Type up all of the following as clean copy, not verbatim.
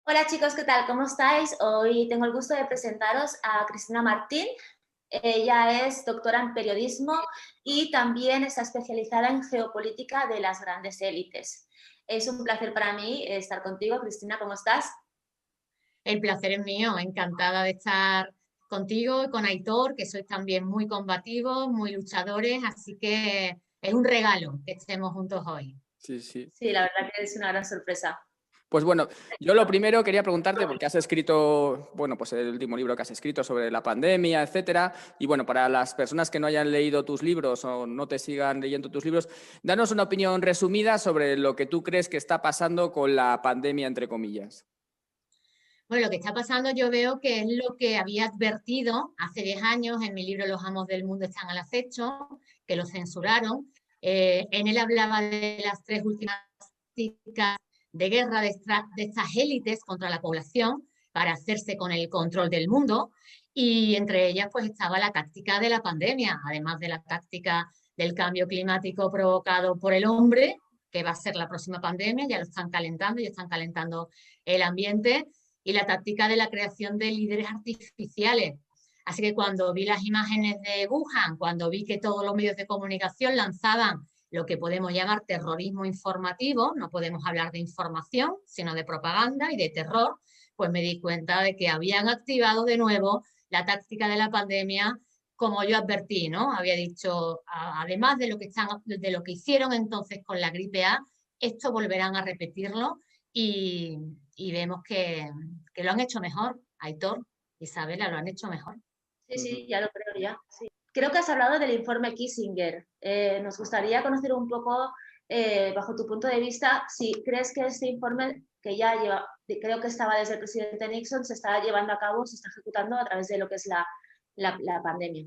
Hola chicos, ¿qué tal? ¿Cómo estáis? Hoy tengo el gusto de presentaros a Cristina Martín. Ella es doctora en periodismo y también está especializada en geopolítica de las grandes élites. Es un placer para mí estar contigo. Cristina, ¿cómo estás? El placer es mío, encantada de estar contigo y con Aitor, que sois también muy combativos, muy luchadores, así que es un regalo que estemos juntos hoy. Sí, sí. Sí, la verdad que es una gran sorpresa. Pues bueno, yo lo primero quería preguntarte, porque has escrito, bueno, pues el último libro que has escrito sobre la pandemia, etcétera, y bueno, para las personas que no hayan leído tus libros o no te sigan leyendo tus libros, danos una opinión resumida sobre lo que tú crees que está pasando con la pandemia, entre comillas. Bueno, lo que está pasando yo veo que es lo que había advertido hace 10 años en mi libro Los amos del mundo están al acecho, que lo censuraron. En él hablaba de las tres últimas tácticas de guerra de estas élites contra la población para hacerse con el control del mundo, y entre ellas pues estaba la táctica de la pandemia, además de la táctica del cambio climático provocado por el hombre, que va a ser la próxima pandemia, ya lo están calentando, ya están calentando el ambiente, y la táctica de la creación de líderes artificiales. Así que cuando vi las imágenes de Wuhan, cuando vi que todos los medios de comunicación lanzaban lo que podemos llamar terrorismo informativo, no podemos hablar de información, sino de propaganda y de terror, pues me di cuenta de que habían activado de nuevo la táctica de la pandemia, como yo advertí, ¿no? Había dicho, además de lo que hicieron entonces con la gripe A, esto volverán a repetirlo, y, y vemos que lo han hecho mejor. Aitor, Isabela, lo han hecho mejor. Sí, sí, Ujú. ya lo creo ya. Sí. Creo que has hablado del informe Kissinger. Nos gustaría conocer un poco, bajo tu punto de vista, si crees que este informe que ya lleva, creo que estaba desde el presidente Nixon, se está llevando a cabo, se está ejecutando a través de lo que es la pandemia.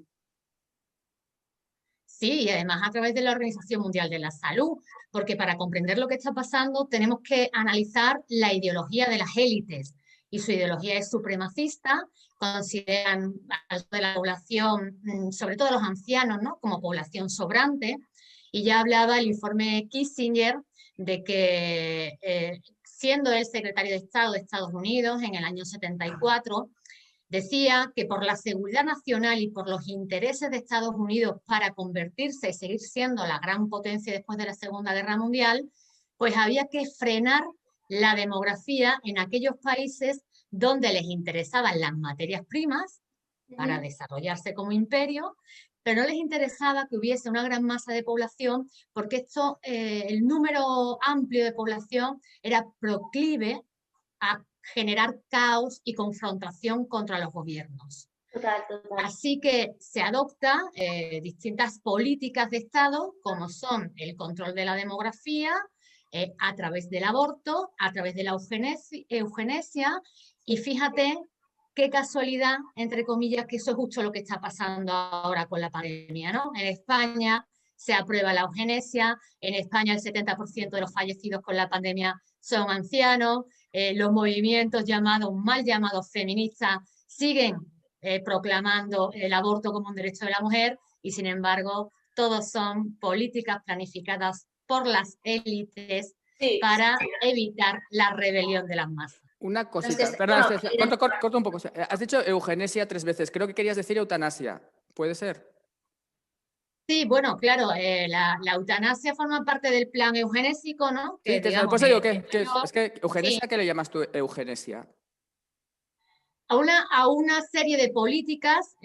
Sí, y además a través de la Organización Mundial de la Salud, porque para comprender lo que está pasando tenemos que analizar la ideología de las élites, y su ideología es supremacista, consideran a toda la población, sobre todo a los ancianos, ¿no?, como población sobrante, y ya hablaba el informe Kissinger de que, siendo el secretario de Estado de Estados Unidos en el año 74, decía que por la seguridad nacional y por los intereses de Estados Unidos para convertirse y seguir siendo la gran potencia después de la Segunda Guerra Mundial, pues había que frenar la demografía en aquellos países donde les interesaban las materias primas para desarrollarse como imperio, pero no les interesaba que hubiese una gran masa de población, porque el número amplio de población era proclive a generar caos y confrontación contra los gobiernos. Total, total. Así que se adoptan distintas políticas de Estado, como son el control de la demografía, a través del aborto, a través de la eugenesia, y fíjate qué casualidad, entre comillas, que eso es justo lo que está pasando ahora con la pandemia, ¿no? En España se aprueba la eugenesia, en España el 70% de los fallecidos con la pandemia son ancianos, los movimientos mal llamados feministas siguen proclamando el aborto como un derecho de la mujer, y sin embargo todos son políticas planificadas por las élites Sí, para evitar la rebelión de las masas. Una los que, cosita, perdona, bueno, corto un poco. Has dicho eugenesia 3 veces, creo que querías decir eutanasia, ¿puede ser? Sí, bueno, claro, la eutanasia forma parte del plan eugenésico, ¿no? Sí, Que digamos, por eso digo, el es que sí, eugenesia, ¿qué le llamas tú eugenesia? a una serie de políticas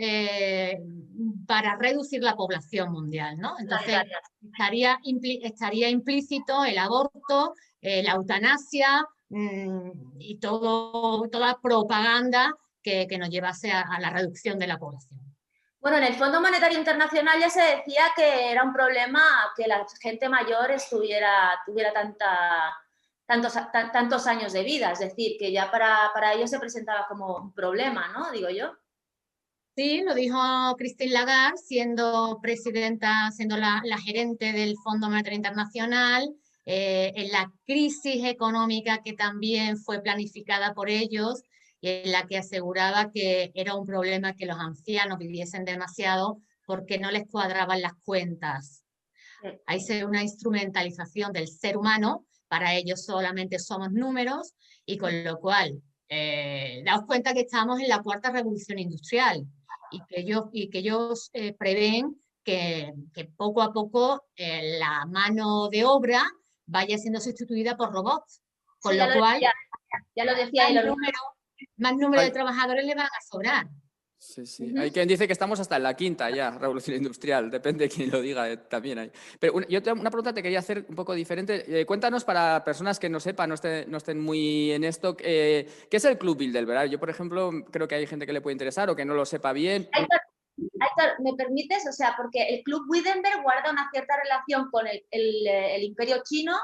para reducir la población mundial, ¿no? Entonces, estaría implícito el aborto, la eutanasia, y toda propaganda que nos llevase a la reducción de la población. bueno, en el Fondo Monetario Internacional ya se decía que era un problema que la gente mayor tuviera tantos años de vida, es decir, que ya para ellos se presentaba como un problema, ¿no? Digo yo. Sí, lo dijo Christine Lagarde, siendo presidenta, siendo la gerente del Fondo Monetario Internacional, en la crisis económica que también fue planificada por ellos, y en la que aseguraba que era un problema que los ancianos viviesen demasiado porque no les cuadraban las cuentas. Sí. Hay una instrumentalización del ser humano para ellos solamente somos números, y con lo cual, daos cuenta que estamos en la cuarta revolución industrial y que ellos prevén que poco a poco la mano de obra vaya siendo sustituida por robots, con Sí, lo cual ya lo decía más número de trabajadores le van a sobrar. Sí, sí. Hay quien dice que estamos hasta en la quinta ya, revolución industrial, depende de quién lo diga, también hay. Pero yo una pregunta te quería hacer un poco diferente. Cuéntanos para personas que no sepan, no estén muy en esto, ¿qué es el Club Bilderberg? Yo, por ejemplo, creo que hay gente que le puede interesar o que no lo sepa bien. Aitor, ¿me permites? O sea, porque el Club Bilderberg guarda una cierta relación con el imperio chino,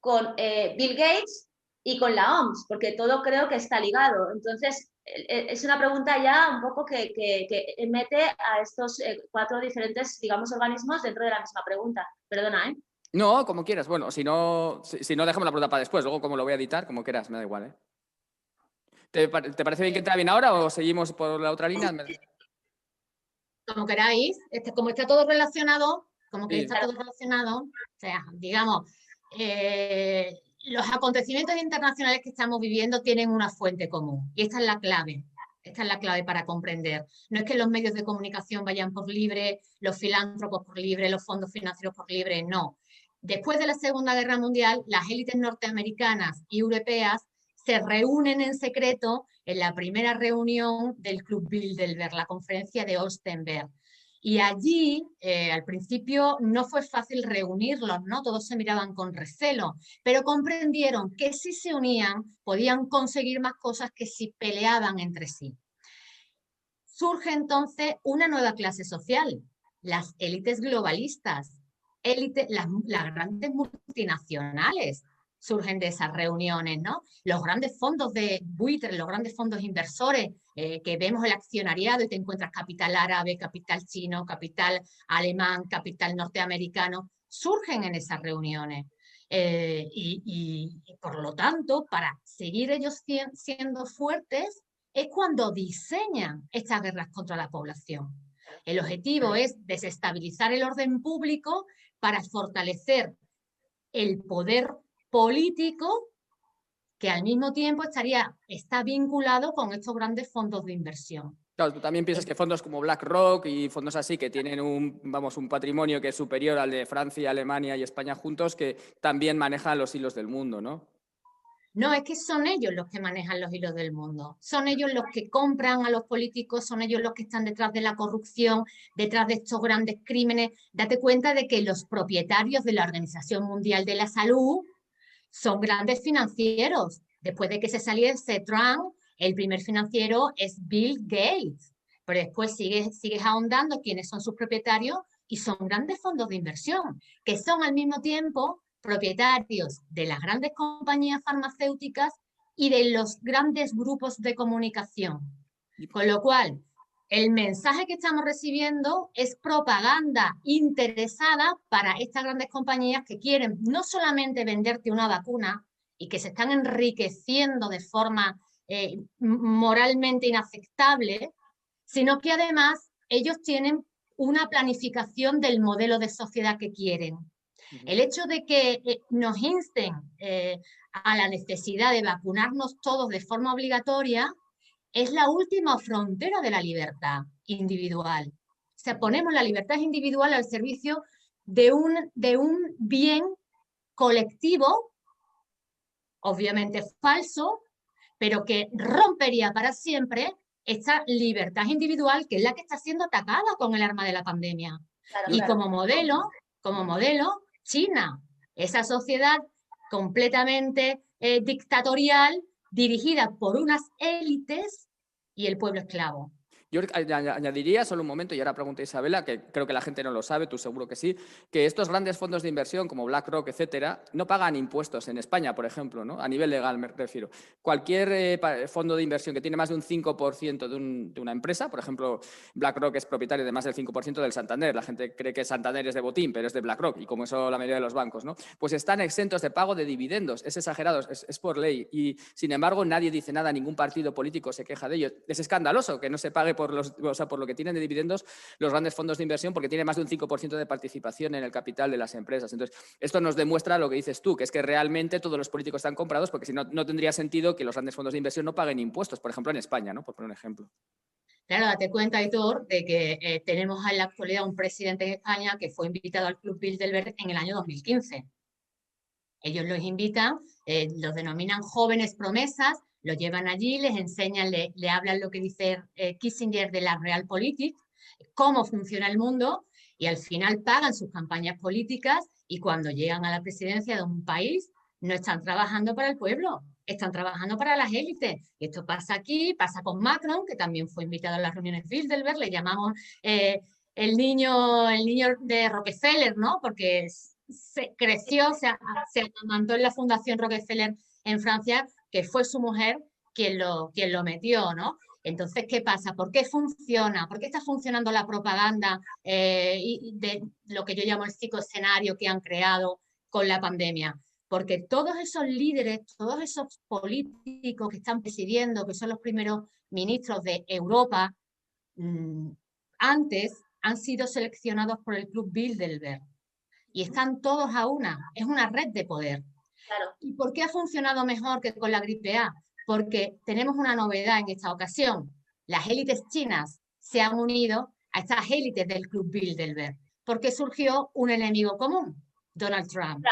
con Bill Gates y con la OMS, porque todo creo que está ligado. Entonces, es una pregunta ya un poco que mete a estos 4 diferentes, digamos, organismos dentro de la misma pregunta. Perdona, ¿eh? No, como quieras. Bueno, si no, dejamos la pregunta para después. Luego, como lo voy a editar, como quieras, me da igual, ¿eh? ¿Te parece bien que entra bien ahora o seguimos por la otra línea? Como queráis, como está todo relacionado, Sí. o sea, digamos, los acontecimientos internacionales que estamos viviendo tienen una fuente común, y esta es la clave. Esta es la clave para comprender. No es que los medios de comunicación vayan por libre, los filántropos por libre, los fondos financieros por libre, no. Después de la Segunda Guerra Mundial, las élites norteamericanas y europeas se reúnen en secreto en la primera reunión del Club Bilderberg, la conferencia de Ostenberg. Y allí, al principio, no fue fácil reunirlos, ¿no? Todos se miraban con recelo, pero comprendieron que si se unían, podían conseguir más cosas que si peleaban entre sí. Surge entonces una nueva clase social, las élites globalistas, las grandes multinacionales surgen de esas reuniones, ¿no? Los grandes fondos de buitre, los grandes fondos inversores, que vemos el accionariado y te encuentras capital árabe, capital chino, capital alemán, capital norteamericano, surgen en esas reuniones. Y por lo tanto, para seguir ellos siendo fuertes, es cuando diseñan estas guerras contra la población. El objetivo es desestabilizar el orden público para fortalecer el poder político, que al mismo tiempo está vinculado con estos grandes fondos de inversión. Claro, tú también piensas que fondos como BlackRock y fondos así que tienen un patrimonio que es superior al de Francia, Alemania y España juntos, que también manejan los hilos del mundo, ¿no? No, es que son ellos los que manejan los hilos del mundo, son ellos los que compran a los políticos, son ellos los que están detrás de la corrupción, detrás de estos grandes crímenes. Date cuenta de que los propietarios de la Organización Mundial de la Salud son grandes financieros. Después de que se saliese Trump, el primer financiero es Bill Gates, pero después sigues ahondando quiénes son sus propietarios y son grandes fondos de inversión, que son al mismo tiempo propietarios de las grandes compañías farmacéuticas y de los grandes grupos de comunicación. Con lo cual, el mensaje que estamos recibiendo es propaganda interesada para estas grandes compañías que quieren no solamente venderte una vacuna y que se están enriqueciendo de forma moralmente inaceptable, sino que además ellos tienen una planificación del modelo de sociedad que quieren. El hecho de que nos insten a la necesidad de vacunarnos todos de forma obligatoria es la última frontera de la libertad individual. O sea, ponemos la libertad individual al servicio de un bien colectivo, obviamente falso, pero que rompería para siempre esta libertad individual, que es la que está siendo atacada con el arma de la pandemia. Claro, y como modelo, China, esa sociedad completamente dictatorial, dirigida por unas élites y el pueblo esclavo. Yo añadiría solo un momento, y ahora pregunta Isabela, que creo que la gente no lo sabe, tú seguro que sí, que estos grandes fondos de inversión como BlackRock, etcétera, no pagan impuestos en España, por ejemplo, ¿no? A nivel legal me refiero. Cualquier fondo de inversión que tiene más de un 5% de una empresa, por ejemplo, BlackRock es propietario de más del 5% del Santander, la gente cree que Santander es de Botín, pero es de BlackRock, y como eso la mayoría de los bancos, ¿no? Pues están exentos de pago de dividendos, es exagerado, es por ley, y sin embargo nadie dice nada, ningún partido político se queja de ello. Es escandaloso que no se pague por lo que tienen de dividendos los grandes fondos de inversión, porque tiene más de un 5% de participación en el capital de las empresas. Entonces, esto nos demuestra lo que dices tú, que es que realmente todos los políticos están comprados, porque si no, no tendría sentido que los grandes fondos de inversión no paguen impuestos, por ejemplo, en España, ¿no? Por poner un ejemplo. Claro, date cuenta, Aitor, de que tenemos en la actualidad un presidente en España que fue invitado al Club Bilderberg en el año 2015. Ellos los invitan, los denominan jóvenes promesas, los llevan allí, les enseñan, le hablan lo que dice Kissinger de la Realpolitik, cómo funciona el mundo, y al final pagan sus campañas políticas, y cuando llegan a la presidencia de un país no están trabajando para el pueblo, están trabajando para las élites. Y esto pasa aquí, pasa con Macron, que también fue invitado a las reuniones Bilderberg, le llamamos el niño de Rockefeller, ¿no? Porque creció, se amamantó en la Fundación Rockefeller en Francia, que fue su mujer quien lo metió, ¿no? Entonces, ¿qué pasa? ¿Por qué funciona? ¿Por qué está funcionando la propaganda y de lo que yo llamo el psicoescenario que han creado con la pandemia? Porque todos esos líderes, todos esos políticos que están presidiendo, que son los primeros ministros de Europa, antes han sido seleccionados por el Club Bilderberg y están todos a una. Es una red de poder. Claro. ¿Y por qué ha funcionado mejor que con la gripe A? Porque tenemos una novedad en esta ocasión. Las élites chinas se han unido a estas élites del Club Bilderberg porque surgió un enemigo común, Donald Trump.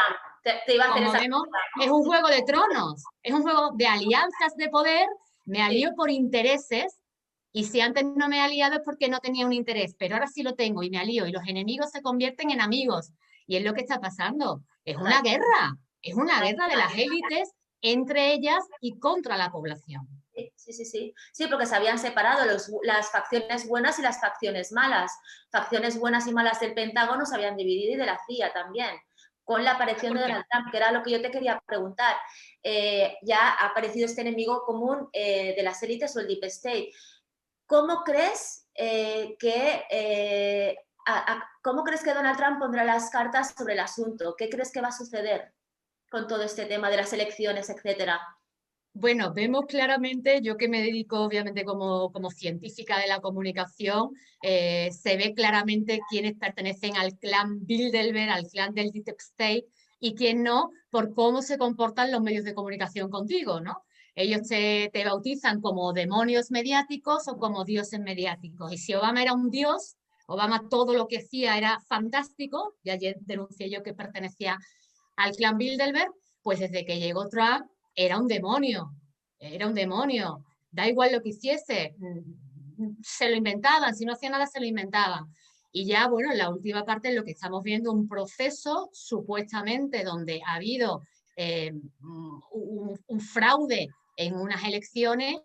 Te iba a hacer Como esa vemos, pregunta, ¿no? es un juego de tronos, es un juego de alianzas de poder. Me alío por intereses, y si antes no me he aliado es porque no tenía un interés, pero ahora sí lo tengo y me alío, y los enemigos se convierten en amigos. Y es lo que está pasando. Es una guerra de las élites entre ellas y contra la población. Sí, porque se habían separado las facciones buenas y las facciones malas. Facciones buenas y malas del Pentágono se habían dividido, y de la CIA también, con la aparición de Donald Trump, que era lo que yo te quería preguntar. Ya ha aparecido este enemigo común de las élites o el Deep State. ¿Cómo crees ¿cómo crees que Donald Trump pondrá las cartas sobre el asunto? ¿Qué crees que va a suceder con todo este tema de las elecciones, etcétera? Bueno, vemos claramente, yo que me dedico obviamente como científica de la comunicación, se ve claramente quiénes pertenecen al clan Bilderberg, al clan del Deep State, y quién no, por cómo se comportan los medios de comunicación contigo, ¿no? Ellos te bautizan como demonios mediáticos o como dioses mediáticos. Y si Obama era un dios, Obama todo lo que hacía era fantástico, y ayer denuncié yo que pertenecía al clan Bilderberg, pues desde que llegó Trump, era un demonio, da igual lo que hiciese, se lo inventaban, si no hacía nada se lo inventaban. Y ya, bueno, en la última parte lo que estamos viendo, un proceso supuestamente donde ha habido un fraude en unas elecciones,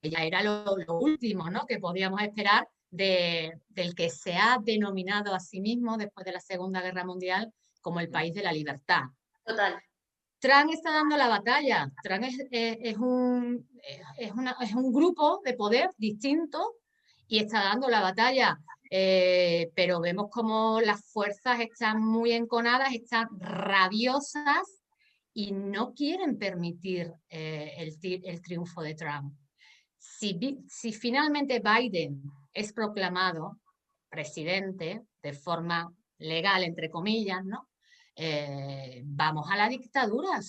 que ya era lo último, ¿no?, que podíamos esperar del que se ha denominado a sí mismo después de la Segunda Guerra Mundial como el país de la libertad. Total. Trump está dando la batalla. Trump es un grupo de poder distinto y está dando la batalla. Pero vemos como las fuerzas están muy enconadas, están rabiosas y no quieren permitir el triunfo de Trump. Si finalmente Biden es proclamado presidente de forma legal, entre comillas, ¿no? Vamos a la dictadura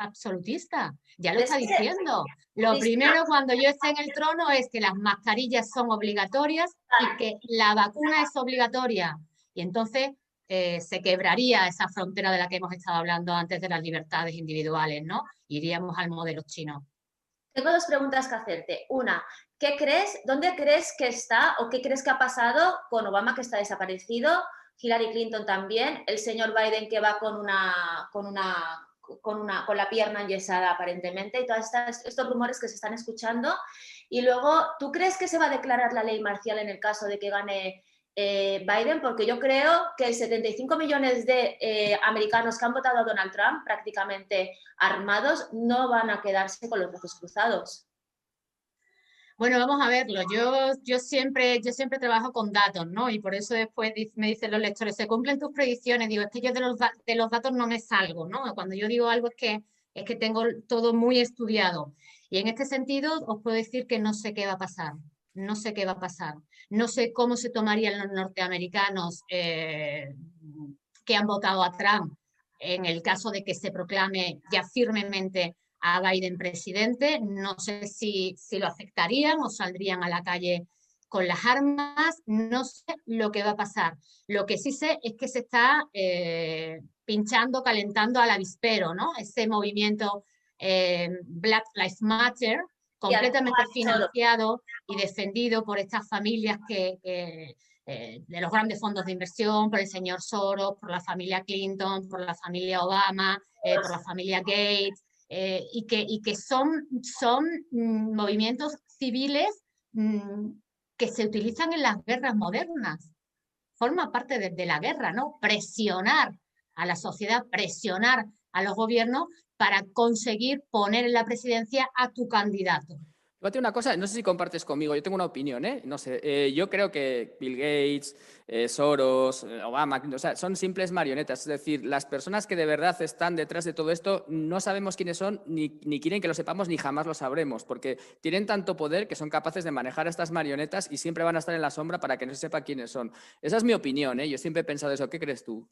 absolutista. Ya lo está diciendo. Lo primero cuando yo esté en el trono es que las mascarillas son obligatorias y que la vacuna es obligatoria. Y entonces se quebraría esa frontera de la que hemos estado hablando antes de las libertades individuales, ¿no? Iríamos al modelo chino. Tengo dos preguntas que hacerte. Una, ¿dónde crees que está o qué crees que ha pasado con Obama, que está desaparecido? Hillary Clinton también, el señor Biden, que va con la pierna enyesada aparentemente, y todos estos rumores que se están escuchando. Y luego, ¿tú crees que se va a declarar la ley marcial en el caso de que gane Biden? Porque yo creo que 75 millones de americanos que han votado a Donald Trump, prácticamente armados, no van a quedarse con los brazos cruzados. Bueno, vamos a verlo. Yo siempre trabajo con datos, ¿no? Y por eso después me dicen los lectores, ¿se cumplen tus predicciones? Digo, es que yo de los datos no me salgo, ¿no? Cuando yo digo algo es que tengo todo muy estudiado. Y en este sentido os puedo decir que no sé qué va a pasar. no sé qué va a pasar. No sé cómo se tomarían los norteamericanos que han votado a Trump en el caso de que se proclame ya firmemente a Biden presidente. No sé si lo aceptarían o saldrían a la calle con las armas. No sé lo que va a pasar. Lo que sí sé es que se está pinchando, calentando al avispero, ¿no? Ese movimiento Black Lives Matter, completamente financiado y defendido por estas familias de los grandes fondos de inversión, por el señor Soros, por la familia Clinton, por la familia Obama, por la familia Gates, y que son movimientos civiles que se utilizan en las guerras modernas. Forma parte de la guerra, ¿no? Presionar a la sociedad, presionar a los gobiernos para conseguir poner en la presidencia a tu candidato. Fíjate una cosa, no sé si compartes conmigo, yo tengo una opinión, ¿eh? No sé, yo creo que Bill Gates, Soros, Obama, o sea, son simples marionetas. Es decir, las personas que de verdad están detrás de todo esto no sabemos quiénes son, ni quieren que lo sepamos, ni jamás lo sabremos, porque tienen tanto poder que son capaces de manejar a estas marionetas y siempre van a estar en la sombra para que no se sepa quiénes son. Esa es mi opinión, ¿eh? Yo siempre he pensado eso. ¿Qué crees tú?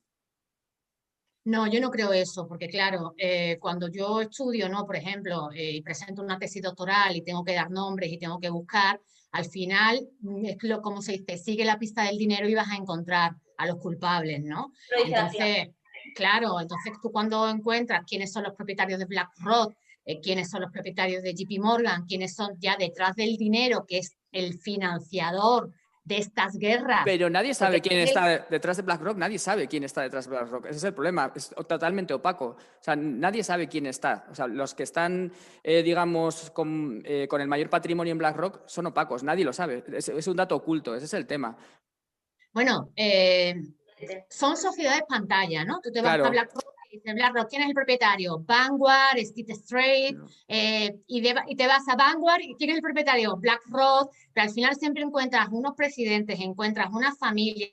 No, yo no creo eso, porque claro, cuando yo estudio, ¿no? Por ejemplo, y presento una tesis doctoral y tengo que dar nombres y tengo que buscar, al final, es como se dice, sigue la pista del dinero y vas a encontrar a los culpables, ¿no? Entonces, claro, entonces tú cuando encuentras quiénes son los propietarios de BlackRock, quiénes son los propietarios de JP Morgan, quiénes son ya detrás del dinero, que es el financiador de estas guerras. Pero nadie sabe quién está detrás de BlackRock, nadie sabe quién está detrás de BlackRock. Ese es el problema, es totalmente opaco. O sea, nadie sabe quién está. O sea, los que están, digamos, con el mayor patrimonio en BlackRock son opacos, nadie lo sabe. Es un dato oculto, ese es el tema. Bueno, son sociedades pantalla, ¿no? Tú te vas a BlackRock y dices, BlackRock, ¿quién es el propietario? Vanguard, State Street, y te vas a Vanguard, ¿y quién es el propietario? BlackRock, pero al final siempre encuentras unos presidentes, encuentras unas familias,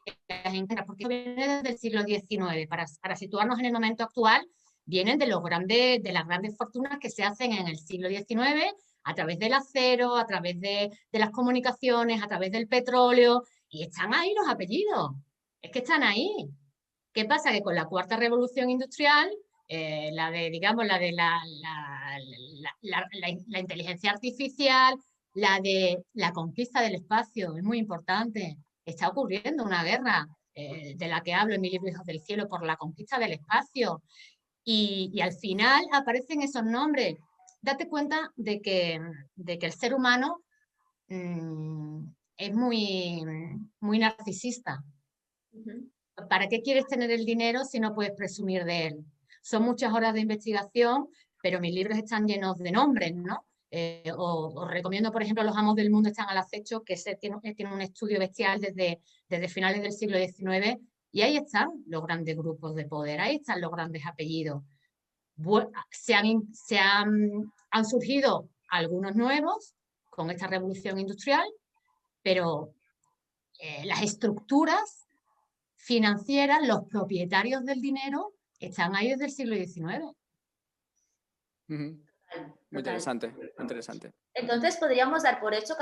porque viene desde el siglo XIX, para situarnos en el momento actual, vienen de las grandes fortunas que se hacen en el siglo XIX, a través del acero, a través de las comunicaciones, a través del petróleo, y están ahí los apellidos. Es que están ahí. ¿Qué pasa? Que con la cuarta revolución industrial, la de la inteligencia artificial, la de la conquista del espacio, es muy importante. Está ocurriendo una guerra de la que hablo en mi libro Hijos del Cielo por la conquista del espacio. Y al final aparecen esos nombres. Date cuenta de que el ser humano es muy narcisista. ¿Para qué quieres tener el dinero si no puedes presumir de él? Son muchas horas de investigación, pero mis libros están llenos de nombres, ¿no? Os recomiendo, por ejemplo, Los amos del mundo están al acecho, que tiene un estudio bestial desde finales del siglo XIX, y ahí están los grandes grupos de poder, ahí están los grandes apellidos. Han surgido algunos nuevos con esta revolución industrial, pero las estructuras financieras, los propietarios del dinero, están ahí desde el siglo XIX. Muy interesante, interesante. Entonces, podríamos dar por hecho,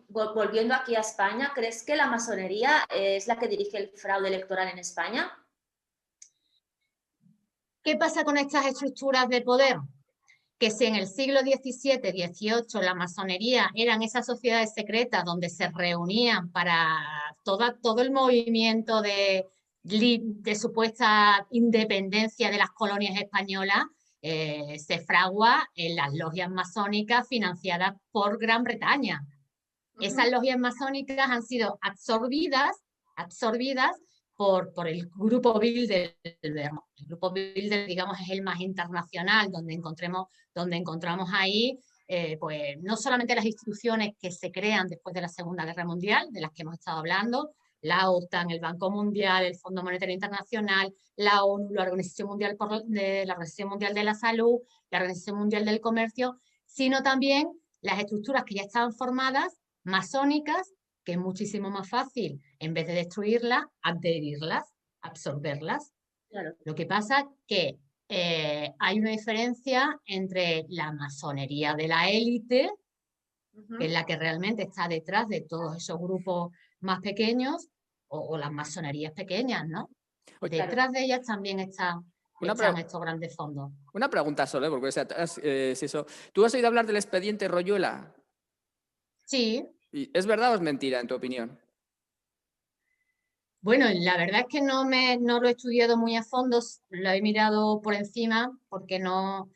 volviendo aquí a España, ¿crees que la masonería es la que dirige el fraude electoral en España? ¿Qué pasa con estas estructuras de poder? Que si en el siglo XVII, XVIII la masonería eran esas sociedades secretas donde se reunían para todo el movimiento de supuesta independencia de las colonias españolas, se fragua en las logias masónicas financiadas por Gran Bretaña. Esas logias masónicas han sido absorbidas por el Grupo Bilderberg. El Grupo Bilderberg, digamos, es el más internacional, donde encontramos ahí pues no solamente las instituciones que se crean después de la Segunda Guerra Mundial, de las que hemos estado hablando, la OTAN, el Banco Mundial, el Fondo Monetario Internacional, la ONU, la Organización Mundial de la Salud, la Organización Mundial del Comercio, sino también las estructuras que ya estaban formadas, masónicas, que es muchísimo más fácil, en vez de destruirlas, adherirlas, absorberlas. Claro. Lo que pasa es que hay una diferencia entre la masonería de la élite que es la que realmente está detrás de todos esos grupos más pequeños o las masonerías pequeñas, ¿no? Detrás de ellas también están estos grandes fondos. Una pregunta solo, porque o sea, es eso. ¿Tú has oído hablar del expediente Royuela? Sí. ¿Es verdad o es mentira, en tu opinión? Bueno, la verdad es que no lo he estudiado muy a fondo, lo he mirado por encima porque no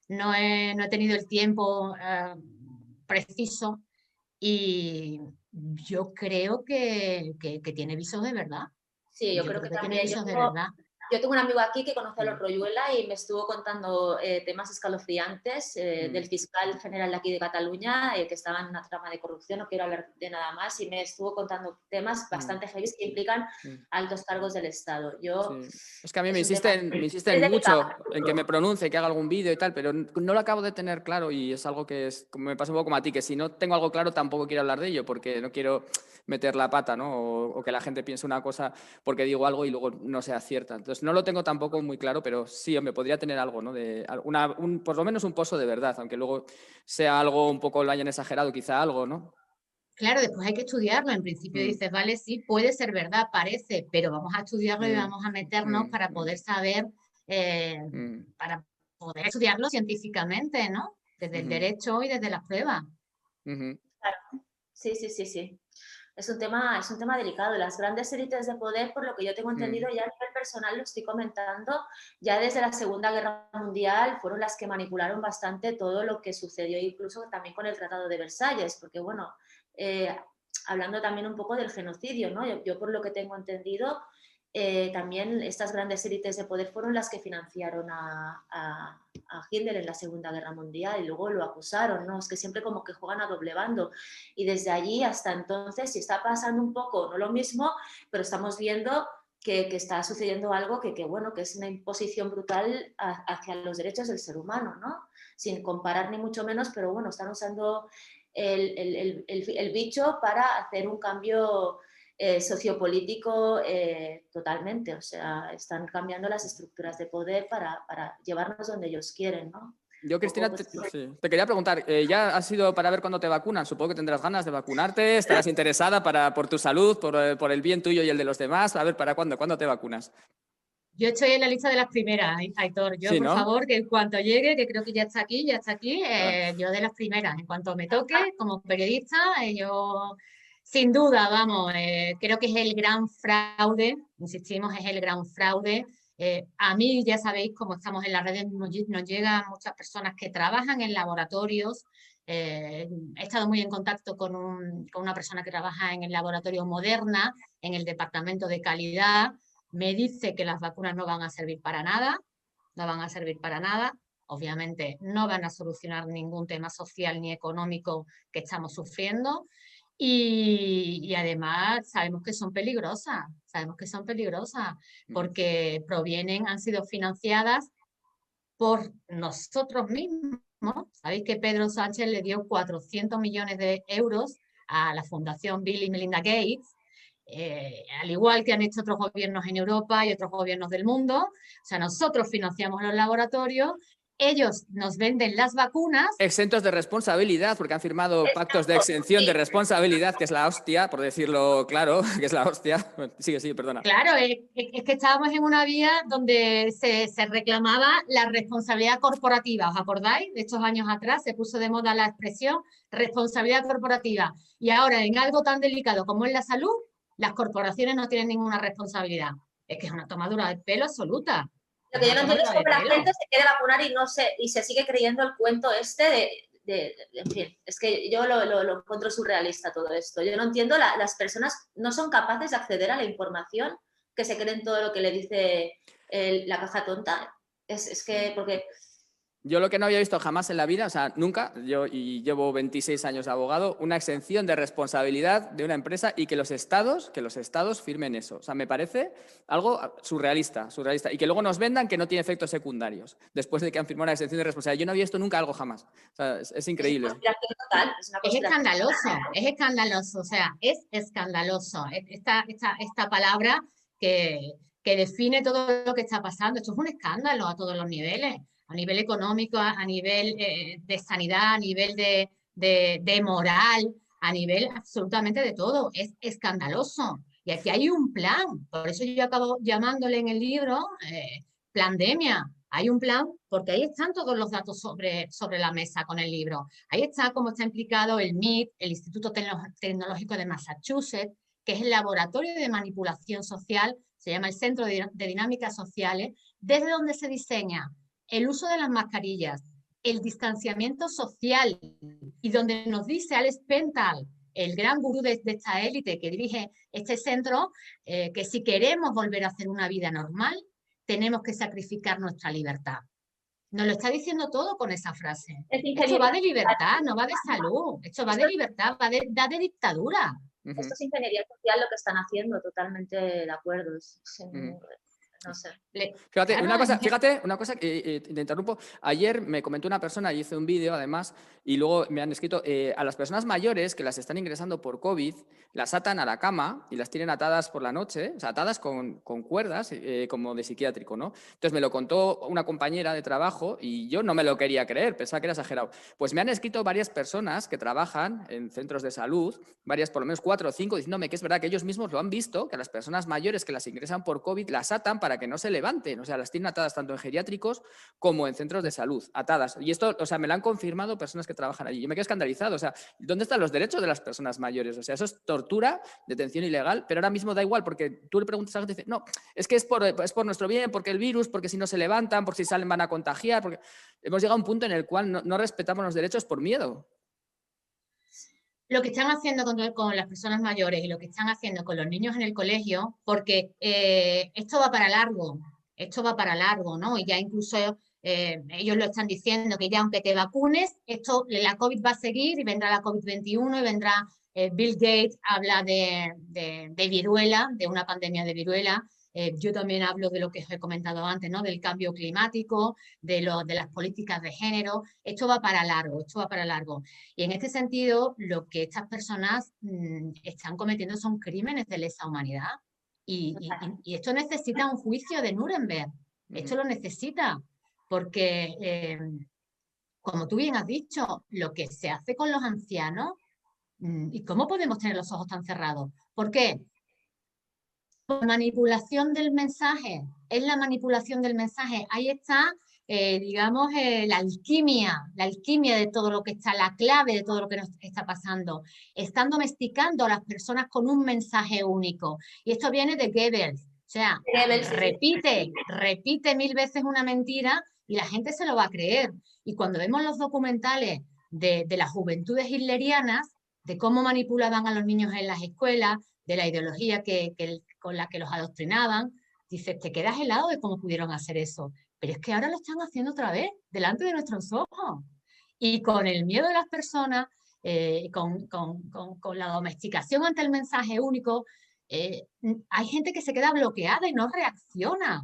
he tenido el tiempo preciso y yo creo que tiene visos de verdad. Sí, yo creo que tiene también. visos de verdad. Yo tengo un amigo aquí que conoce a los Royuela y me estuvo contando temas escalofriantes del fiscal general de aquí de Cataluña, que estaba en una trama de corrupción, no quiero hablar de nada más, y me estuvo contando temas bastante heavy que implican altos cargos del Estado. Es que a mí me insisten mucho en que me pronuncie, que haga algún vídeo y tal, pero no lo acabo de tener claro y es algo que me pasa un poco como a ti, que si no tengo algo claro tampoco quiero hablar de ello porque no quiero meter la pata, ¿no? O que la gente piense una cosa porque digo algo y luego no sea cierta. Entonces no lo tengo tampoco muy claro, pero sí, hombre, podría tener algo, ¿no? Por lo menos un pozo de verdad, aunque luego sea algo un poco, lo hayan exagerado, quizá algo, ¿no? Claro, después hay que estudiarlo. En principio dices, vale, sí, puede ser verdad, parece, pero vamos a estudiarlo y vamos a meternos para poder saber, para poder estudiarlo científicamente, ¿no? Desde el derecho y desde las pruebas. Claro. Sí. Es un tema delicado. Las grandes élites de poder, por lo que yo tengo entendido, ya a nivel personal lo estoy comentando, ya desde la Segunda Guerra Mundial fueron las que manipularon bastante todo lo que sucedió, incluso también con el Tratado de Versalles, porque bueno, hablando también un poco del genocidio, ¿no? Yo por lo que tengo entendido, también estas grandes élites de poder fueron las que financiaron a Hitler en la Segunda Guerra Mundial y luego lo acusaron, ¿no? Es que siempre como que juegan a doble bando y desde allí hasta entonces sí está pasando un poco, no lo mismo, pero estamos viendo que está sucediendo algo bueno, que es una imposición brutal hacia los derechos del ser humano, ¿no? Sin comparar ni mucho menos, pero bueno, están usando el bicho para hacer un cambio sociopolítico totalmente, o sea, están cambiando las estructuras de poder para llevarnos donde ellos quieren, ¿no? Yo, Cristina, te quería preguntar, ¿ya has ido para ver cuándo te vacunan? Supongo que tendrás ganas de vacunarte, estarás interesada por tu salud, por el bien tuyo y el de los demás. A ver, ¿para cuándo te vacunas? Yo estoy en la lista de las primeras, Aitor. Yo, sí, por ¿no? favor, que en cuanto llegue, que creo que ya está aquí, yo de las primeras. En cuanto me toque, como periodista, yo, sin duda, vamos, creo que es el gran fraude, insistimos, es el gran fraude. A mí, ya sabéis, como estamos en las redes, nos llegan muchas personas que trabajan en laboratorios. He estado muy en contacto con una persona que trabaja en el laboratorio Moderna, en el departamento de calidad. Me dice que las vacunas no van a servir para nada, no van a servir para nada. Obviamente no van a solucionar ningún tema social ni económico que estamos sufriendo y además sabemos que son peligrosas porque han sido financiadas por nosotros mismos. Sabéis que Pedro Sánchez le dio 400 millones de euros a la Fundación Bill y Melinda Gates, al igual que han hecho otros gobiernos en Europa y otros gobiernos del mundo. O sea, nosotros financiamos los laboratorios, ellos nos venden las vacunas. Exentos de responsabilidad, porque han firmado pactos de exención de responsabilidad, que es la hostia, por decirlo claro, que es la hostia. Sigue, perdona. Claro, es que estábamos en una vía donde se reclamaba la responsabilidad corporativa. ¿Os acordáis? De estos años atrás se puso de moda la expresión responsabilidad corporativa. Y ahora, en algo tan delicado como es la salud, las corporaciones no tienen ninguna responsabilidad. Es que es una tomadura de pelo absoluta. Lo que yo no entiendo es cómo la gente se quiere vacunar y se sigue creyendo el cuento en fin, es que yo lo encuentro surrealista todo esto. Yo no entiendo, las personas no son capaces de acceder a la información, que se creen todo lo que le dice la caja tonta. Es que, porque... Yo lo que no había visto jamás en la vida, o sea, nunca, y llevo 26 años de abogado, una exención de responsabilidad de una empresa y que los estados firmen eso. O sea, me parece algo surrealista. Y que luego nos vendan que no tiene efectos secundarios, después de que han firmado una exención de responsabilidad. Yo no había visto nunca algo jamás. O sea, es increíble. Es escandaloso, o sea, es escandaloso. Esta palabra que define todo lo que está pasando. Esto es un escándalo a todos los niveles. A nivel económico, a nivel de sanidad, a nivel de de moral, a nivel absolutamente de todo. Es escandaloso. Y aquí hay un plan. Por eso yo acabo llamándole en el libro Plandemia. Hay un plan, porque ahí están todos los datos sobre la mesa con el libro. Ahí está cómo está implicado el MIT, el Instituto Tecnológico de Massachusetts, que es el laboratorio de manipulación social, se llama el Centro de Dinámicas Sociales, desde donde se diseña el uso de las mascarillas, el distanciamiento social, y donde nos dice Alex Pental, el gran gurú de esta élite que dirige este centro, que si queremos volver a hacer una vida normal, tenemos que sacrificar nuestra libertad. Nos lo está diciendo todo con esa frase. Esto va de libertad, no va de salud. Esto va de libertad, va de dictadura. Esto es ingeniería social lo que están haciendo, totalmente de acuerdo. No sé. Fíjate, una cosa que te interrumpo. Ayer me comentó una persona y hice un vídeo, además, y luego me han escrito, a las personas mayores que las están ingresando por COVID, las atan a la cama y las tienen atadas por la noche, o sea, atadas con cuerdas, como de psiquiátrico, ¿no? Entonces me lo contó una compañera de trabajo y yo no me lo quería creer, pensaba que era exagerado. Pues me han escrito varias personas que trabajan en centros de salud, varias, por lo menos 4 o 5, diciéndome que es verdad que ellos mismos lo han visto, que a las personas mayores que las ingresan por COVID las atan para que no se levanten, o sea, las tienen atadas tanto en geriátricos como en centros de salud, atadas. Y esto, o sea, me lo han confirmado personas que trabajan allí. Yo me quedo escandalizado, o sea, ¿dónde están los derechos de las personas mayores? O sea, eso es tortura, detención ilegal, pero ahora mismo da igual, porque tú le preguntas a la gente y dice, no, es que es por nuestro bien, porque el virus, porque si no se levantan, porque si salen van a contagiar, porque hemos llegado a un punto en el cual no respetamos los derechos por miedo. Lo que están haciendo con las personas mayores y lo que están haciendo con los niños en el colegio, porque esto va para largo, ¿no? Y ya incluso ellos lo están diciendo, que ya aunque te vacunes, la COVID va a seguir y vendrá la COVID-21 y vendrá Bill Gates, habla de viruela, de una pandemia de viruela. Yo también hablo de lo que os he comentado antes, ¿no? Del cambio climático, de las políticas de género. Esto va para largo. Y en este sentido, lo que estas personas están cometiendo son crímenes de lesa humanidad. Y esto necesita un juicio de Nuremberg. Esto lo necesita, porque, como tú bien has dicho, lo que se hace con los ancianos, ¿y cómo podemos tener los ojos tan cerrados? ¿Por qué? Por manipulación del mensaje. Es la manipulación del mensaje. Ahí está, digamos, la alquimia de todo lo que está, la clave de todo lo que nos está pasando. Están domesticando a las personas con un mensaje único. Y esto viene de Goebbels. O sea, repite 1000 veces una mentira y la gente se lo va a creer. Y cuando vemos los documentales de las juventudes hitlerianas, de cómo manipulaban a los niños en las escuelas, de la ideología con la que los adoctrinaban, dices, te quedas helado de cómo pudieron hacer eso. Pero es que ahora lo están haciendo otra vez, delante de nuestros ojos. Y con el miedo de las personas, con la domesticación ante el mensaje único, hay gente que se queda bloqueada y no reacciona.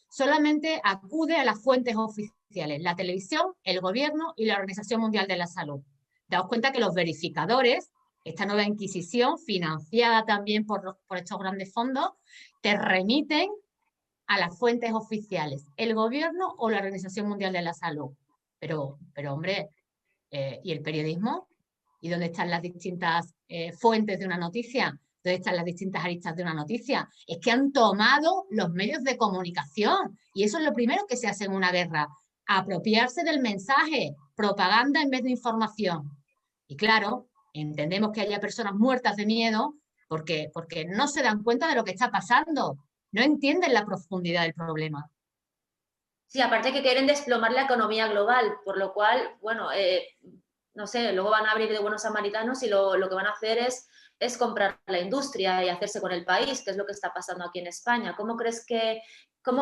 Solamente acude a las fuentes oficiales, la televisión, el gobierno y la Organización Mundial de la Salud. Daos cuenta que los verificadores, esta nueva Inquisición, financiada también por estos grandes fondos, te remiten a las fuentes oficiales, el gobierno o la Organización Mundial de la Salud. Pero hombre, ¿y el periodismo? ¿Y dónde están las distintas fuentes de una noticia? ¿Dónde están las distintas aristas de una noticia? Es que han tomado los medios de comunicación y eso es lo primero que se hace en una guerra, apropiarse del mensaje, propaganda en vez de información. Y claro, entendemos que haya personas muertas de miedo porque no se dan cuenta de lo que está pasando, no entienden la profundidad del problema. Sí, aparte que quieren desplomar la economía global, por lo cual, bueno, no sé, luego van a abrir de buenos samaritanos y lo que van a hacer es comprar la industria y hacerse con el país, que es lo que está pasando aquí en España. ¿Cómo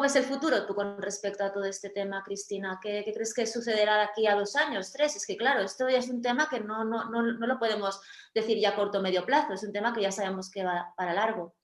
ves el futuro tú con respecto a todo este tema, Cristina? ¿Qué crees que sucederá de aquí a 2 años, 3? Es que claro, esto ya es un tema que no lo podemos decir ya a corto o medio plazo, es un tema que ya sabemos que va para largo.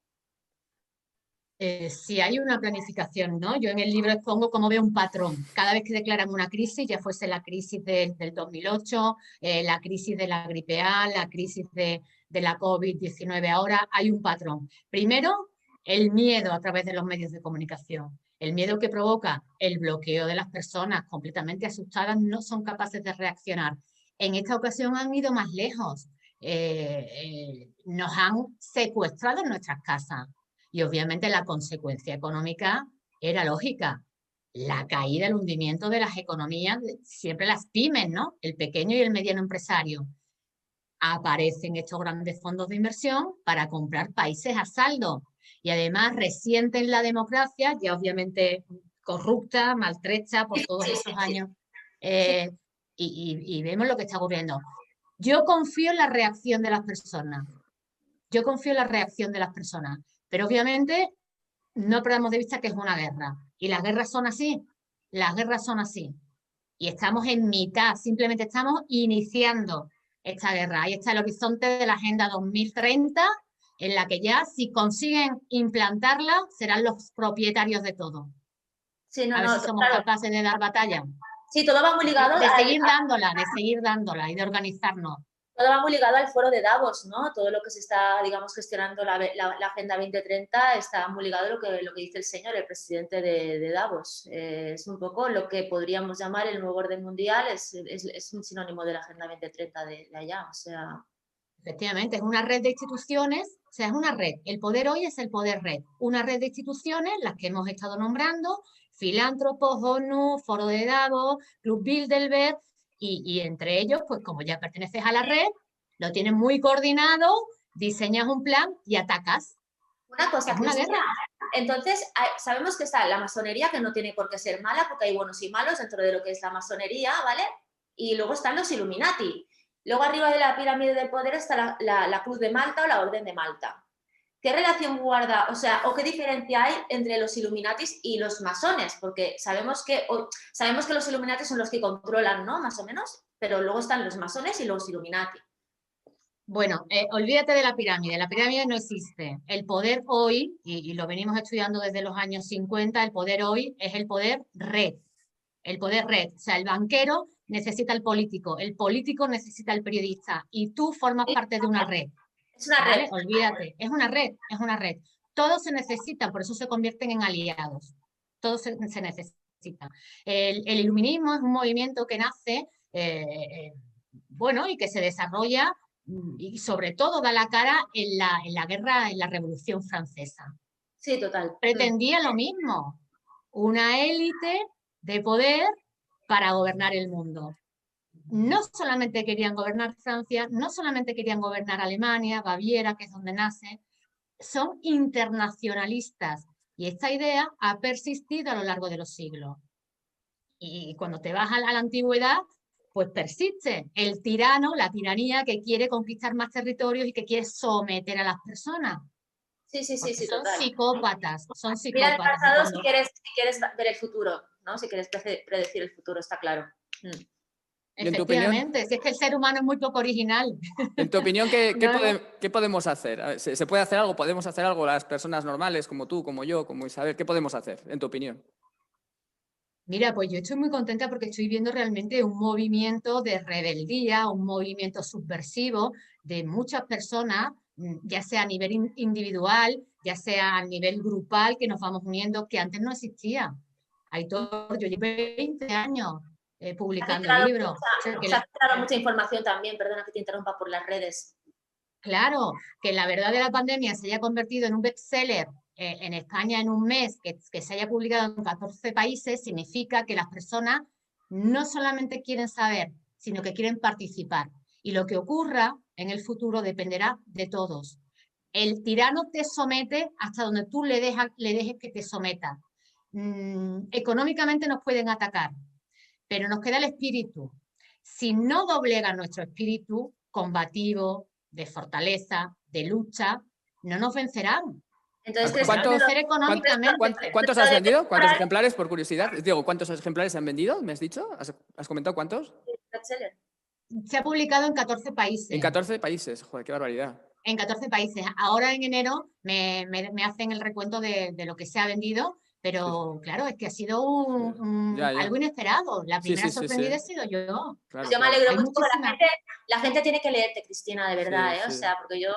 Si hay una planificación, ¿no? Yo en el libro expongo cómo veo un patrón. Cada vez que declaran una crisis, ya fuese la crisis del 2008, la crisis de la gripe A, la crisis de la COVID-19 ahora, hay un patrón. Primero, el miedo a través de los medios de comunicación. El miedo que provoca el bloqueo de las personas completamente asustadas, no son capaces de reaccionar. En esta ocasión han ido más lejos. Nos han secuestrado en nuestras casas y obviamente la consecuencia económica era lógica. La caída, el hundimiento de las economías, siempre las pymes, ¿no? El pequeño y el mediano empresario. Aparecen estos grandes fondos de inversión para comprar países a saldo y además resienten la democracia, ya obviamente corrupta, maltrecha por todos esos años, y vemos lo que está ocurriendo. Yo confío en la reacción de las personas. Yo confío en la reacción de las personas, pero obviamente no perdamos de vista que es una guerra. Y las guerras son así. Las guerras son así. Y estamos en mitad, simplemente estamos iniciando esta guerra. Ahí está el horizonte de la Agenda 2030, en la que ya, si consiguen implantarla, serán los propietarios de todo. Sí, no, a ver si somos capaces de dar batalla. Sí, todo va muy ligado de seguir dándola y de organizarnos. Todo va muy ligado al foro de Davos, ¿no? Todo lo que se está, digamos, gestionando la Agenda 2030 está muy ligado a lo que dice el señor, el presidente de Davos. Es un poco lo que podríamos llamar el nuevo orden mundial, es un sinónimo de la Agenda 2030 de allá, o sea... Efectivamente, es una red de instituciones, o sea, es una red. El poder hoy es el poder red. Una red de instituciones, las que hemos estado nombrando, filántropos, ONU, Foro de Davos, Club Bilderberg, y entre ellos, pues como ya perteneces a la red, lo tienes muy coordinado, diseñas un plan y atacas. Una cosa, es una guerra. Entonces, sabemos que está la masonería, que no tiene por qué ser mala, porque hay buenos y malos dentro de lo que es la masonería, ¿vale? Y luego están los Illuminati. Luego arriba de la pirámide del poder está la Cruz de Malta o la Orden de Malta. ¿Qué relación guarda, o sea, o qué diferencia hay entre los Illuminatis y los masones? Porque sabemos que los Illuminatis son los que controlan, ¿no? Más o menos, pero luego están los masones y los Illuminati. Bueno, olvídate de la pirámide no existe. El poder hoy, y lo venimos estudiando desde los años 50, el poder hoy es el poder red. El poder red, o sea, el banquero necesita al político, el político necesita al periodista y tú formas parte de una red. Es una red. Olvídate, es una red, es una red. Todos se necesitan, por eso se convierten en aliados. Todos se necesitan. El iluminismo es un movimiento que nace, bueno, y que se desarrolla y sobre todo da la cara en la guerra, en la Revolución Francesa. Sí, total. Pretendía lo mismo, una élite de poder para gobernar el mundo. No solamente querían gobernar Francia, no solamente querían gobernar Alemania, Baviera, que es donde nace, son internacionalistas y esta idea ha persistido a lo largo de los siglos. Y cuando te vas a la antigüedad, pues persiste el tirano, la tiranía que quiere conquistar más territorios y que quiere someter a las personas. Sí, son total. Psicópatas, son psicópatas. Mira el pasado si quieres ver el futuro, ¿no? Si quieres predecir el futuro, está claro. Efectivamente, si es que el ser humano es muy poco original. En tu opinión, ¿qué podemos hacer? ¿Se puede hacer algo? ¿Podemos hacer algo las personas normales, como tú, como yo, como Isabel? ¿Qué podemos hacer, en tu opinión? Mira, pues yo estoy muy contenta porque estoy viendo realmente un movimiento de rebeldía, un movimiento subversivo de muchas personas, ya sea a nivel individual, ya sea a nivel grupal, que nos vamos uniendo, que antes no existía. Aitor, yo llevo 20 años publicando libros. Se ha filtrado mucha información también, perdona que te interrumpa, por las redes. Claro, que la verdad de la pandemia se haya convertido en un bestseller en España en un mes, que se haya publicado en 14 países, significa que las personas no solamente quieren saber, sino que quieren participar. Y lo que ocurra en el futuro dependerá de todos. El tirano te somete hasta donde tú le dejes que te someta. Económicamente nos pueden atacar, pero nos queda el espíritu. Si no doblega nuestro espíritu combativo, de fortaleza, de lucha, no nos vencerán. Entonces, ¿Cuántos has vendido? ¿Cuántos ejemplares, por curiosidad? Digo, ¿cuántos ejemplares se han vendido? ¿Me has dicho? ¿Has comentado cuántos? Se ha publicado en 14 países. En 14 países, joder, qué barbaridad. En 14 países. Ahora en enero me hacen el recuento de lo que se ha vendido, pero claro, es que ha sido algo inesperado. La primera sorprendida he sido yo. Claro, yo me alegro mucho porque la gente tiene que leerte, Cristina, de verdad, O sea, porque yo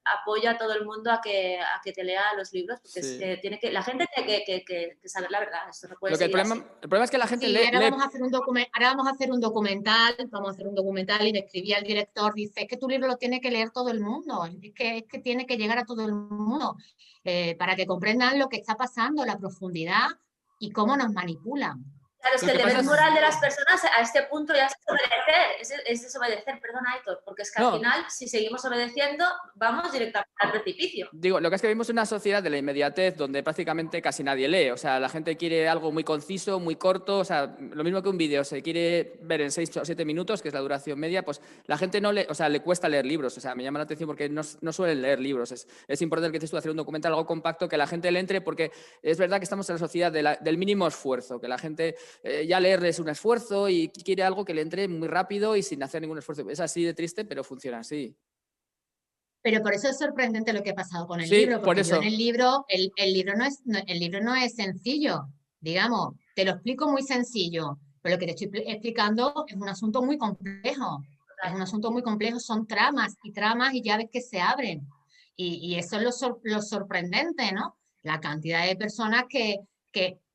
apoyo a todo el mundo a que te lea los libros, porque Sí. es que la gente tiene que saber la verdad. Esto no puede Lo que seguir así. el problema es que la gente Sí, lee... ahora vamos a hacer un documental y me escribía el director, dice, es que tu libro lo tiene que leer todo el mundo, es que tiene que llegar a todo el mundo para que comprendan lo que está pasando, la profundidad y cómo nos manipulan. Claro, es que el deber moral de las personas a este punto ya es desobedecer, perdona, Aitor, porque es que al final, si seguimos obedeciendo, vamos directamente al precipicio. Digo, lo que es que vivimos en una sociedad de la inmediatez donde prácticamente casi nadie lee. O sea, la gente quiere algo muy conciso, muy corto. O sea, lo mismo que un vídeo se quiere ver en 6 o 7 minutos, que es la duración media, pues la gente no lee, o sea, le cuesta leer libros. O sea, me llama la atención porque no suelen leer libros. Es importante que dices tú hacer un documental algo compacto, que la gente le entre, porque es verdad que estamos en la sociedad del mínimo esfuerzo, que la gente ya leer es un esfuerzo y quiere algo que le entre muy rápido y sin hacer ningún esfuerzo. Es así de triste, pero funciona así. Pero por eso es sorprendente lo que ha pasado con el Sí, libro, por porque eso. yo en el libro, el libro no es sencillo, digamos, te lo explico muy sencillo, pero lo que te estoy explicando es un asunto muy complejo, es un asunto muy complejo, son tramas y llaves que se abren, y eso es lo sorprendente, ¿no? La cantidad de personas que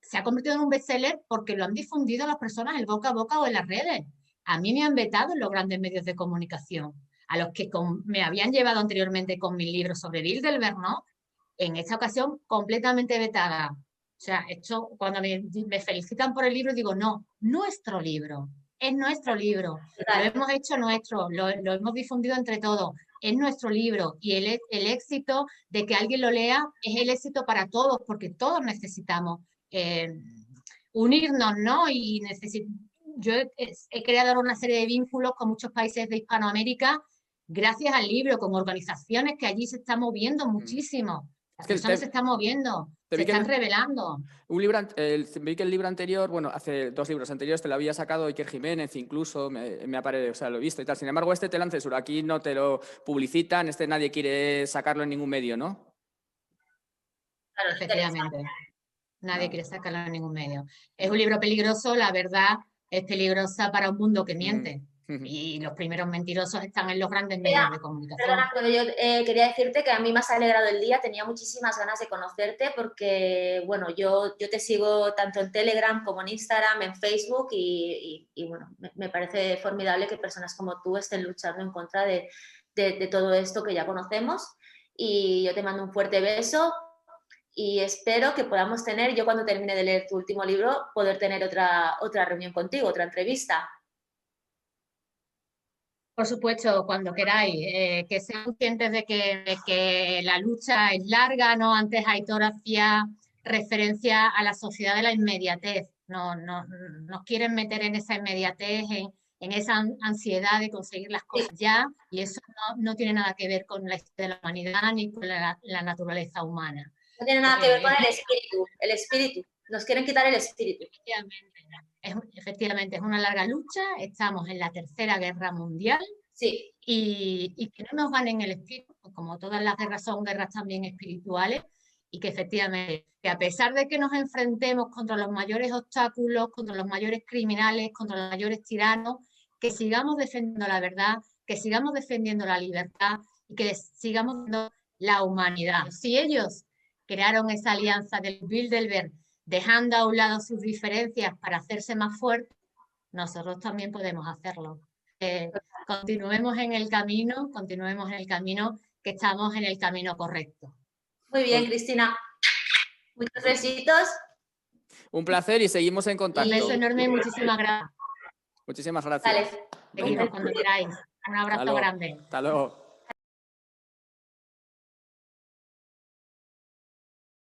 se ha convertido en un bestseller porque lo han difundido las personas el boca a boca o en las redes. A mí me han vetado en los grandes medios de comunicación, a los que me habían llevado anteriormente con mi libro sobre Bilderberg, ¿no? En esta ocasión completamente vetada. O sea, esto, cuando me felicitan por el libro, digo, no, nuestro libro, es nuestro libro, lo hemos hecho nuestro, lo hemos difundido entre todos, es nuestro libro y el éxito de que alguien lo lea es el éxito para todos, porque todos necesitamos unirnos, ¿no? Y yo he creado una serie de vínculos con muchos países de Hispanoamérica gracias al libro, con organizaciones que allí se están moviendo muchísimo. Las personas se están moviendo, se están revelando. Vi que el libro anterior, bueno, hace 2 libros anteriores te lo había sacado Iker Jiménez, incluso, me aparece, o sea, lo he visto y tal. Sin embargo, este te lo han censurado, aquí no te lo publicitan, nadie quiere sacarlo en ningún medio, ¿no? Claro, efectivamente. Nadie quiere sacarlo en ningún medio. Es un libro peligroso, la verdad es peligrosa para un mundo que miente. Y los primeros mentirosos están en los grandes medios de comunicación. Perdona, pero yo quería decirte que a mí me has alegrado el día, tenía muchísimas ganas de conocerte porque, bueno, yo te sigo tanto en Telegram como en Instagram, en Facebook y bueno, me parece formidable que personas como tú estén luchando en contra de todo esto que ya conocemos y yo te mando un fuerte beso y espero que podamos tener, yo cuando termine de leer tu último libro, poder tener otra reunión contigo, otra entrevista. Por supuesto, cuando queráis, que sean conscientes de que la lucha es larga, ¿no? Antes Aitor hacía referencia a la sociedad de la inmediatez, nos quieren meter en esa inmediatez, en esa ansiedad de conseguir las cosas ya, y eso no tiene nada que ver con la historia de la humanidad ni con la naturaleza humana. No tiene nada que ver con el espíritu, nos quieren quitar el espíritu. Efectivamente, es una larga lucha, estamos en la Tercera Guerra Mundial y que no nos ganen el espíritu, como todas las guerras son guerras también espirituales, y que efectivamente, que a pesar de que nos enfrentemos contra los mayores obstáculos, contra los mayores criminales, contra los mayores tiranos, que sigamos defendiendo la verdad, que sigamos defendiendo la libertad y que sigamos defendiendo la humanidad. Si ellos crearon esa alianza del Bilderberg, dejando a un lado sus diferencias para hacerse más fuertes, nosotros también podemos hacerlo. Continuemos en el camino, que estamos en el camino correcto. Muy bien, Cristina. Muchos besitos. Un placer y seguimos en contacto. Un beso enorme y muchísimas gracias. Muchísimas gracias. Seguimos cuando queráis. Un abrazo grande. Hasta luego.